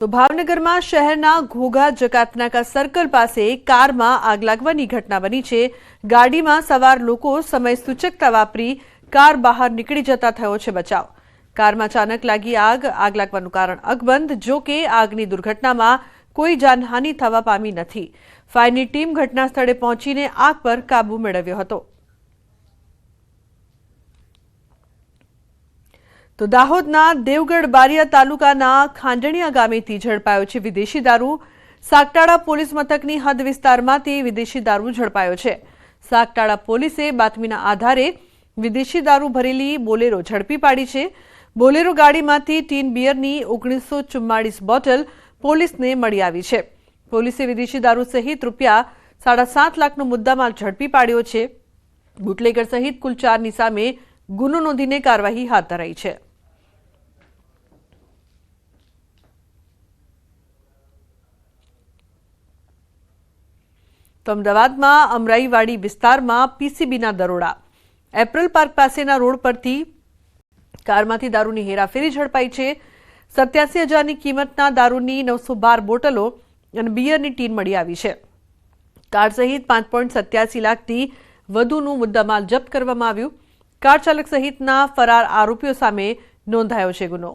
તો ભાવનગરમાં શહેરના ઘોઘા જકાતનાકા સર્કલ પાસે કારમાં આગ લાગવાની ઘટના બની છે। ગાડીમાં સવાર લોકો સમય સૂચકતા વાપરી કાર બહાર નીકળી જતા થયો છે બચાવ। કારમાં અચાનક લાગી આગ લાગવાનું કારણ અકબંધ। જો કે આગની દુર્ઘટનામાં કોઈ જાનહાનિ થવા પામી નથી। ફાયરની ટીમ ઘટના સ્થળે પહોંચીને આગ પર કાબુ મેળવ્યો હતો। તો દાહોદના દેવગઢ બારિયા તાલુકાના ખાંડણીયા ગામેથી ઝડપાયો છે વિદેશી દારૂ। સાગટાળા પોલીસ મથકની હદ વિસ્તારમાંથી વિદેશી દારૂ ઝડપાયો છે। સાગટાળા પોલીસે બાતમીના આધારે વિદેશી દારૂ ભરેલી બોલેરો ઝડપી પાડી છે। બોલેરો ગાડીમાંથી ટીન બિયરની 1944 બોટલ પોલીસને મળી આવી છે। પોલીસે વિદેશી દારૂ સહિત ₹7.5 લાખનો મુદ્દામાલ ઝડપી પાડ્યો છે। બુટલેગર સહિત કુલ 4ની સામે ગુનો નોંધીને કાર્યવાહી હાથ ધરાઈ છે। તો અમદાવાદમાં અમરાઈવાડી વિસ્તારમાં પીસીબીના દરોડા। એપ્રિલ પાર્ક પાસેના રોડ પરથી કારમાંથી દારૂની હેરાફેરી ઝડપાઈ છે। 87,000ની કિંમતના દારૂની 912 બોટલો અને બિયરની ટીન મળી આવી છે। કાર સહિત 5.87 લાખથી વધુનું મુદ્દામાલ જપ્ત કરવામાં આવ્યું। કાર ચાલક સહિતના ફરાર આરોપીઓ સામે નોંધાયો છે ગુનો।